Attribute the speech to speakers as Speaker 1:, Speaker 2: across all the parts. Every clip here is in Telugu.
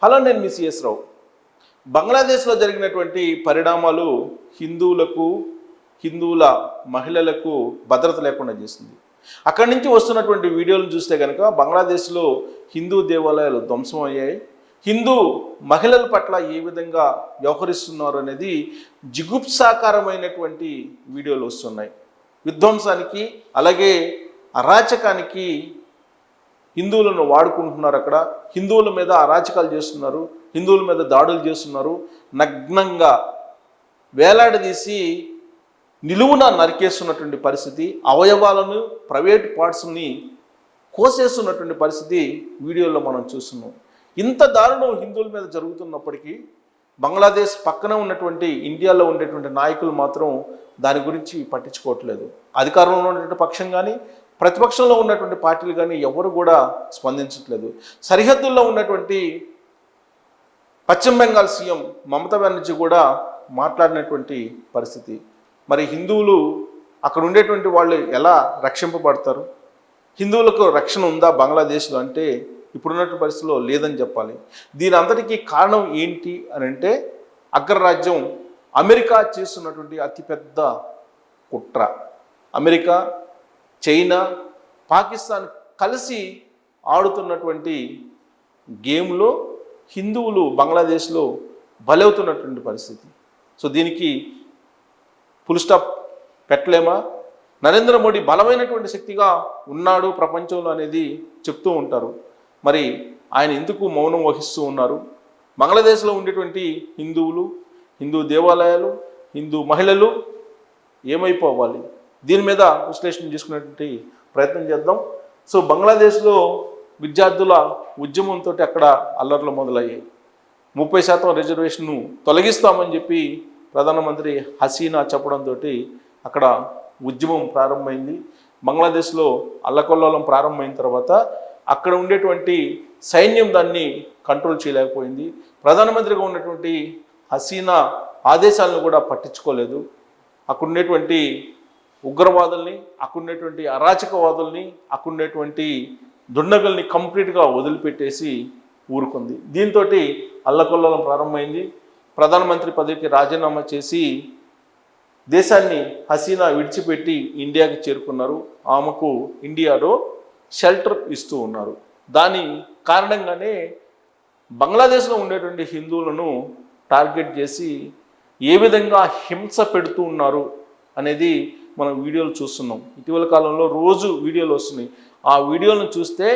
Speaker 1: హలో, నేను మీ సిఎస్ రావు. బంగ్లాదేశ్లో జరిగినటువంటి పరిణామాలు హిందువుల మహిళలకు భద్రత లేకుండా చేసింది. అక్కడి నుంచి వస్తున్నటువంటి వీడియోలను చూస్తే కనుక బంగ్లాదేశ్లో హిందూ దేవాలయాలు ధ్వంసం అయ్యాయి. హిందూ మహిళల పట్ల ఏ విధంగా వ్యవహరిస్తున్నారు అనేది జిగుప్సాకరమైనటువంటి వీడియోలు వస్తున్నాయి. విధ్వంసానికి అలాగే అరాచకానికి హిందువులను వాడుకుంటున్నారు. అక్కడ హిందువుల మీద అరాచకాలు చేస్తున్నారు, హిందువుల మీద దాడులు చేస్తున్నారు. నగ్నంగా వేలాడదీసి నిలువున నరికేస్తున్నటువంటి పరిస్థితి, అవయవాలను ప్రైవేట్ పార్ట్స్ని కోసేస్తున్నటువంటి పరిస్థితి వీడియోలో మనం చూస్తున్నాం. ఇంత దారుణం హిందువుల మీద జరుగుతున్నప్పటికీ బంగ్లాదేశ్ పక్కన ఉన్నటువంటి ఇండియాలో ఉండేటువంటి నాయకులు మాత్రం దాని గురించి పట్టించుకోవట్లేదు. అధికారంలో ఉన్నటువంటి పక్షం కానీ ప్రతిపక్షంలో ఉన్నటువంటి పార్టీలు కానీ ఎవరు కూడా స్పందించట్లేదు. సరిహద్దుల్లో ఉన్నటువంటి పశ్చిమ బెంగాల్ సీఎం మమతా బెనర్జీ కూడా మాట్లాడినటువంటి పరిస్థితి. మరి హిందువులు అక్కడ ఉండేటువంటి వాళ్ళు ఎలా రక్షింపబడతారు? హిందువులకు రక్షణ ఉందా బంగ్లాదేశ్లో అంటే ఇప్పుడున్నటువంటి పరిస్థితిలో లేదని చెప్పాలి. దీని అంతటికీ కారణం ఏంటి అని అంటే అగ్రరాజ్యం అమెరికా చేస్తున్నటువంటి అతిపెద్ద కుట్ర. అమెరికా, చైనా, పాకిస్తాన్ కలిసి ఆడుతున్నటువంటి గేమ్లో హిందువులు బంగ్లాదేశ్లో బలవుతున్నటువంటి పరిస్థితి. సో దీనికి ఫుల్ స్టాప్ పెట్టలేమా? నరేంద్ర మోడీ బలమైనటువంటి శక్తిగా ఉన్నాడు ప్రపంచంలో అనేది చెప్తూ ఉంటారు. మరి ఆయన ఎందుకు మౌనం వహిస్తూ ఉన్నారు? బంగ్లాదేశ్లో ఉండేటువంటి హిందువులు, హిందూ దేవాలయాలు, హిందూ మహిళలు ఏమైపోవాలి? దీని మీద విశ్లేషణ చేసుకునేటువంటి ప్రయత్నం చేద్దాం. సో బంగ్లాదేశ్లో విద్యార్థుల ఉద్యమంతో అక్కడ అల్లర్లు మొదలయ్యాయి. 30% రిజర్వేషన్ను తొలగిస్తామని చెప్పి ప్రధానమంత్రి హసీనా చెప్పడంతో అక్కడ ఉద్యమం ప్రారంభమైంది. బంగ్లాదేశ్లో అల్లకొల్లోలం ప్రారంభమైన తర్వాత అక్కడ ఉండేటువంటి సైన్యం దాన్ని కంట్రోల్ చేయలేకపోయింది. ప్రధానమంత్రిగా ఉన్నటువంటి హసీనా ఆదేశాలను కూడా పట్టించుకోలేదు. అక్కడ ఉండేటువంటి ఉగ్రవాదుల్ని, అక్కడ ఉండేటువంటి అరాచకవాదుల్ని, అక్కడ ఉండేటువంటి దుండగుల్ని కంప్లీట్గా వదిలిపెట్టేసి ఊరుకుంది. దీంతో అల్లకొల్లోలం ప్రారంభమైంది. ప్రధానమంత్రి పదవికి రాజీనామా చేసి దేశాన్ని హసీనా విడిచిపెట్టి ఇండియాకి చేరుకున్నారు. ఆమెకు ఇండియాలో షెల్టర్ ఇస్తూ ఉన్నారు. దాని కారణంగానే బంగ్లాదేశ్లో ఉండేటువంటి హిందువులను టార్గెట్ చేసి ఏ విధంగా హింస పెడుతూ ఉన్నారు అనేది మనం వీడియోలు చూస్తున్నాం. ఇటీవల కాలంలో రోజు వీడియోలు వస్తున్నాయి. ఆ వీడియోలను చూస్తే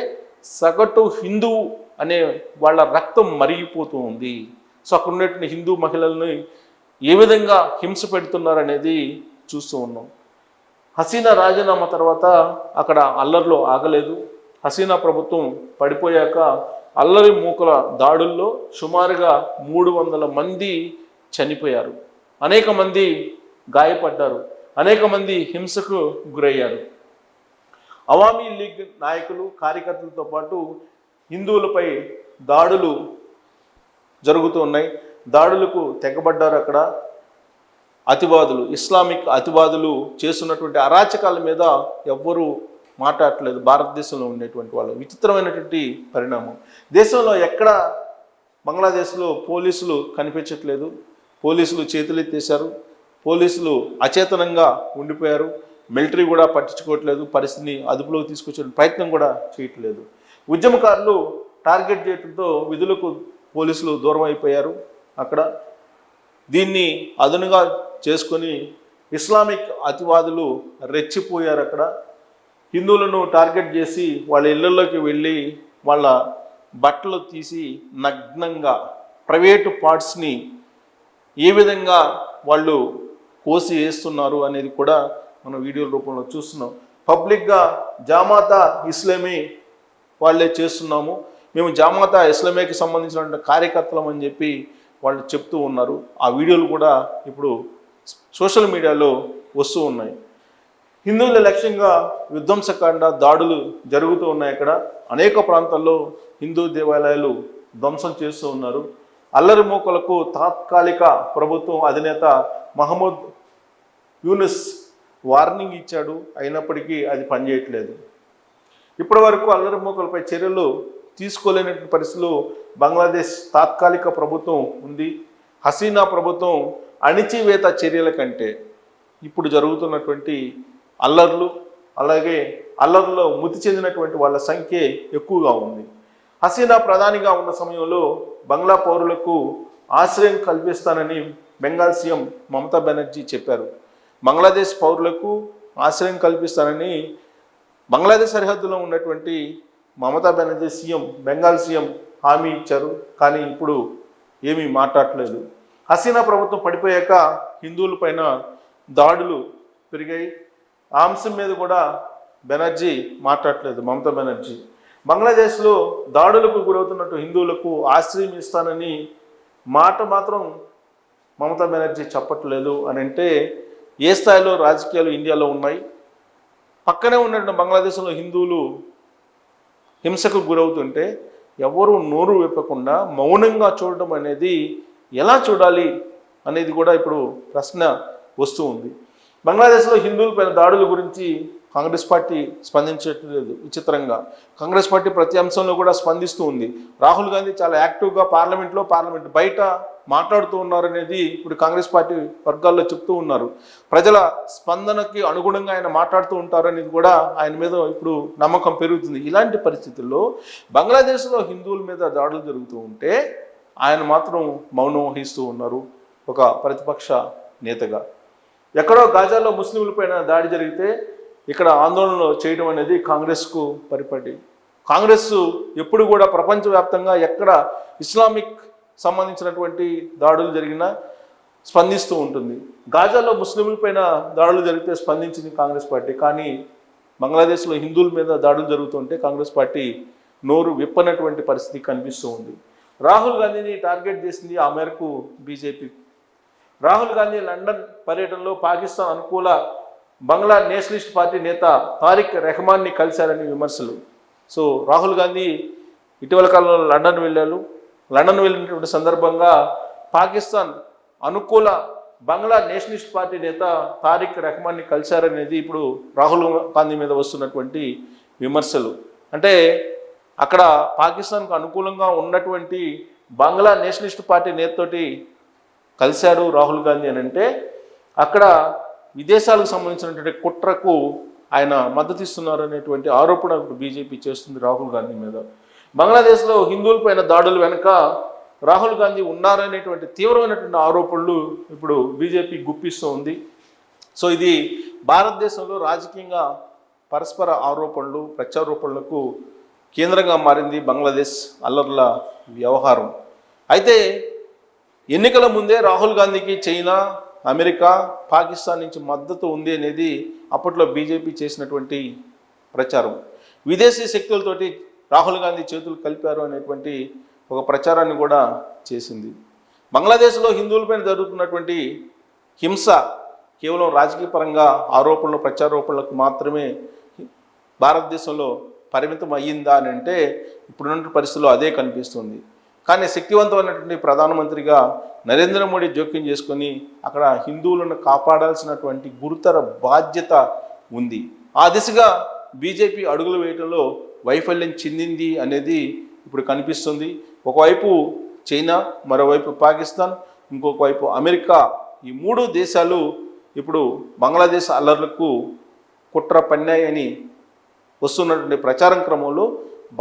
Speaker 1: సగటు హిందువు అనే వాళ్ళ రక్తం మరిగిపోతూ ఉంది. సో అక్కడ ఉండేటువంటి హిందూ మహిళల్ని ఏ విధంగా హింస పెడుతున్నారు అనేది చూస్తూ ఉన్నాం. హసీనా రాజీనామా తర్వాత అక్కడ అల్లర్లు ఆగలేదు. హసీనా ప్రభుత్వం పడిపోయాక అల్లరి మూకల దాడుల్లో సుమారుగా 300 మంది చనిపోయారు, అనేక మంది గాయపడ్డారు, అనేక మంది హింసకు గురయ్యారు. అవామీ లీగ్ నాయకులు, కార్యకర్తలతో పాటు హిందువులపై దాడులు జరుగుతూ ఉన్నాయి. దాడులకు తెగబడ్డారు. అక్కడ అతివాదులు, ఇస్లామిక్ అతివాదులు చేస్తున్నటువంటి అరాచకాల మీద ఎవ్వరూ మాట్లాడట్లేదు. భారతదేశంలో ఉండేటువంటి వాళ్ళు విచిత్రమైనటువంటి పరిణామం. దేశంలో ఎక్కడ బంగ్లాదేశ్లో పోలీసులు కనిపించట్లేదు. పోలీసులు చేతులెత్తేశారు. పోలీసులు అచేతనంగా ఉండిపోయారు. మిలిటరీ కూడా పట్టించుకోవట్లేదు. పరిస్థితిని అదుపులోకి తీసుకొచ్చే ప్రయత్నం కూడా చేయట్లేదు. ఉద్యమకారులు టార్గెట్ చేయడంతో విధులకు పోలీసులు దూరం అయిపోయారు. అక్కడ దీన్ని అదునుగా చేసుకొని ఇస్లామిక్ అతివాదులు రెచ్చిపోయారు. అక్కడ హిందువులను టార్గెట్ చేసి వాళ్ళ ఇళ్లలోకి వెళ్ళి వాళ్ళ బట్టలు తీసి నగ్నంగా ప్రైవేటు పార్ట్స్ని ఏ విధంగా వాళ్ళు కోసి వేస్తున్నారు అనేది కూడా మనం వీడియోల రూపంలో చూస్తున్నాం. పబ్లిక్గా జమాతా ఇస్లామీ వాళ్ళే చేస్తున్నాము, మేము జమాతా ఇస్లామీకి సంబంధించినటువంటి కార్యకర్తలం అని చెప్పి వాళ్ళు చెప్తూ ఉన్నారు. ఆ వీడియోలు కూడా ఇప్పుడు సోషల్ మీడియాలో వస్తూ ఉన్నాయి. హిందువుల లక్ష్యంగా విధ్వంసకాండ దాడులు జరుగుతూ ఉన్నాయి. అక్కడ అనేక ప్రాంతాల్లో హిందూ దేవాలయాలు ధ్వంసం చేస్తూ ఉన్నారు. అల్లరి మూకలకు తాత్కాలిక ప్రభుత్వం అధినేత మహమ్మద్ యూనుస్ వార్నింగ్ ఇచ్చాడు. అయినప్పటికీ అది పనిచేయట్లేదు. ఇప్పటి వరకు అల్లరి మూకలపై చర్యలు తీసుకోలేనటువంటి పరిస్థితులు బంగ్లాదేశ్ తాత్కాలిక ప్రభుత్వం ఉంది. హసీనా ప్రభుత్వం అణిచివేత చర్యల కంటే ఇప్పుడు జరుగుతున్నటువంటి అల్లర్లు, అలాగే అల్లర్లో మృతి చెందినటువంటి వాళ్ళ సంఖ్య ఎక్కువగా ఉంది. హసీనా ప్రధానిగా ఉన్న సమయంలో బంగ్లా పౌరులకు ఆశ్రయం కల్పిస్తానని బెంగాల్ సీఎం మమతా బెనర్జీ చెప్పారు. బంగ్లాదేశ్ పౌరులకు ఆశ్రయం కల్పిస్తానని బంగ్లాదేశ్ సరిహద్దులో ఉన్నటువంటి మమతా బెనర్జీ బెంగాల్ సీఎం హామీ ఇచ్చారు. కానీ ఇప్పుడు ఏమీ మాట్లాడలేదు. హసీనా ప్రభుత్వం పడిపోయాక హిందువుల పైన దాడులు పెరిగాయి. ఆ అంశం మీద కూడా బెనర్జీ మాట్లాడలేదు. మమతా బెనర్జీ బంగ్లాదేశ్లో దాడులకు గురవుతున్నట్టు హిందువులకు ఆశ్రయం ఇస్తానని మాట మాత్రం మమతా బెనర్జీ చెప్పట్లేదు. అని అంటే ఏ స్థాయిలో రాజకీయాలు ఇండియాలో ఉన్నాయి? పక్కనే ఉన్నటువంటి బంగ్లాదేశ్లో హిందువులు హింసకు గురవుతుంటే ఎవరు నోరు విప్పకుండా మౌనంగా చూడడం అనేది ఎలా చూడాలి అనేది కూడా ఇప్పుడు ప్రశ్న వస్తూ ఉంది. బంగ్లాదేశ్లో హిందువులపైన దాడుల గురించి కాంగ్రెస్ పార్టీ స్పందించట్లేదు. విచిత్రంగా కాంగ్రెస్ పార్టీ ప్రతి అంశంలో కూడా స్పందిస్తూ ఉంది. రాహుల్ గాంధీ చాలా యాక్టివ్గా పార్లమెంట్ బయట మాట్లాడుతూ ఉన్నారనేది ఇప్పుడు కాంగ్రెస్ పార్టీ వర్గాల్లో చెప్తూ ఉన్నారు. ప్రజల స్పందనకి అనుగుణంగా ఆయన మాట్లాడుతూ ఉంటారనేది కూడా ఆయన మీద ఇప్పుడు నమ్మకం పెరుగుతుంది. ఇలాంటి పరిస్థితుల్లో బంగ్లాదేశ్లో హిందువుల మీద దాడులు జరుగుతూ ఉంటే ఆయన మాత్రం మౌనం వహిస్తూ ఉన్నారు ఒక ప్రతిపక్ష నేతగా. ఎక్కడో గాజాలో ముస్లింలపైన దాడి జరిగితే ఇక్కడ ఆందోళనలు చేయడం అనేది కాంగ్రెస్కు పరిపడి. కాంగ్రెస్ ఎప్పుడు కూడా ప్రపంచవ్యాప్తంగా ఎక్కడ ఇస్లామిక్ సంబంధించినటువంటి దాడులు జరిగినా స్పందిస్తూ ఉంటుంది. గాజాలో ముస్లింలపైన దాడులు జరిగితే స్పందించింది కాంగ్రెస్ పార్టీ. కానీ బంగ్లాదేశ్లో హిందువుల మీద దాడులు జరుగుతుంటే కాంగ్రెస్ పార్టీ నోరు విప్పనటువంటి పరిస్థితి కనిపిస్తూ ఉంది. రాహుల్ గాంధీని టార్గెట్ చేసింది ఆ మేరకు బీజేపీ. రాహుల్ గాంధీ లండన్ పర్యటనలో పాకిస్తాన్ అనుకూల బంగ్లా నేషనలిస్ట్ పార్టీ నేత తారిక్ రెహమాన్ని కలిశారని విమర్శలు. సో రాహుల్ గాంధీ ఇటీవల కాలంలో లండన్ వెళ్ళినటువంటి సందర్భంగా పాకిస్తాన్ అనుకూల బంగ్లా నేషనలిస్ట్ పార్టీ నేత తారిక్ రెహమాన్ని కలిశారనేది ఇప్పుడు రాహుల్ గాంధీ మీద వస్తున్నటువంటి విమర్శలు. అంటే అక్కడ పాకిస్తాన్కు అనుకూలంగా ఉన్నటువంటి బంగ్లా నేషనలిస్ట్ పార్టీ నేతతోటి కలిశాడు రాహుల్ గాంధీ అని అంటే అక్కడ విదేశాలకు సంబంధించినటువంటి కుట్రకు ఆయన మద్దతు ఇస్తున్నారు అనేటువంటి ఆరోపణ బీజేపీ చేస్తుంది రాహుల్ గాంధీ మీద. బంగ్లాదేశ్లో హిందువులపైన దాడుల వెనుక రాహుల్ గాంధీ ఉన్నారనేటువంటి తీవ్రమైనటువంటి ఆరోపణలు ఇప్పుడు బీజేపీ గుప్పిస్తూ ఉంది. సో ఇది భారతదేశంలో రాజకీయంగా పరస్పర ఆరోపణలు ప్రత్యారోపణలకు కేంద్రంగా మారింది బంగ్లాదేశ్ అల్లర్ల వ్యవహారం. అయితే ఎన్నికల ముందే రాహుల్ గాంధీకి చైనా, అమెరికా, పాకిస్తాన్ నుంచి మద్దతు ఉంది అనేది అప్పట్లో బీజేపీ చేసినటువంటి ప్రచారం. విదేశీ శక్తులతోటి రాహుల్ గాంధీ చేతులు కలిపారు అనేటువంటి ఒక ప్రచారాన్ని కూడా చేసింది. బంగ్లాదేశ్లో హిందువులపైన జరుగుతున్నటువంటి హింస కేవలం రాజకీయ పరంగా ఆరోపణలు ప్రత్యారోపణలకు మాత్రమే భారతదేశంలో పరిమితం అయ్యిందా అని అంటే ఇప్పుడున్న పరిస్థితుల్లో అదే కనిపిస్తుంది. కానీ శక్తివంతమైనటువంటి ప్రధానమంత్రిగా నరేంద్ర మోడీ జోక్యం చేసుకొని అక్కడ హిందువులను కాపాడాల్సినటువంటి గురుతర బాధ్యత ఉంది. ఆ దిశగా బీజేపీ అడుగులు వేయడంలో వైఫల్యం చెందింది అనేది ఇప్పుడు కనిపిస్తుంది. ఒకవైపు చైనా, మరోవైపు పాకిస్తాన్, ఇంకొక వైపు అమెరికా, ఈ మూడు దేశాలు ఇప్పుడు బంగ్లాదేశ్ అల్లర్లకు కుట్ర పన్నాయని వస్తున్నటువంటి ప్రచారం క్రమంలో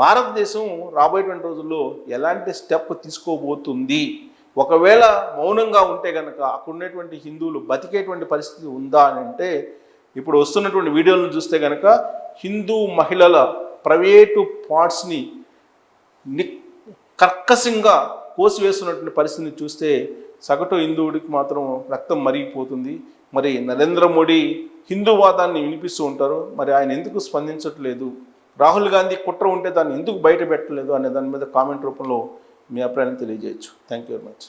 Speaker 1: భారతదేశం రాబోయేటువంటి రోజుల్లో ఎలాంటి స్టెప్ తీసుకోబోతుంది, ఒకవేళ మౌనంగా ఉంటే కనుక అక్కడ ఉన్నటువంటి హిందువులు బతికేటువంటి పరిస్థితి ఉందా అని అంటే ఇప్పుడు వస్తున్నటువంటి వీడియోలను చూస్తే కనుక హిందూ మహిళల ప్రైవేటు పార్ట్స్ని కర్కశంగా కోసివేస్తున్నటువంటి పరిస్థితిని చూస్తే సగటు హిందువుడికి మాత్రం రక్తం మరిగిపోతుంది. మరి నరేంద్ర మోడీ హిందూవాదాన్ని వినిపిస్తూ ఉంటారు, మరి ఆయన ఎందుకు స్పందించట్లేదు? రాహుల్ గాంధీ కుట్ర ఉంటే దాన్ని ఎందుకు బయట పెట్టలేదు అనే దాని మీద కామెంట్ రూపంలో మీ అభిప్రాయాన్ని తెలియజేయచ్చు. Thank you very much.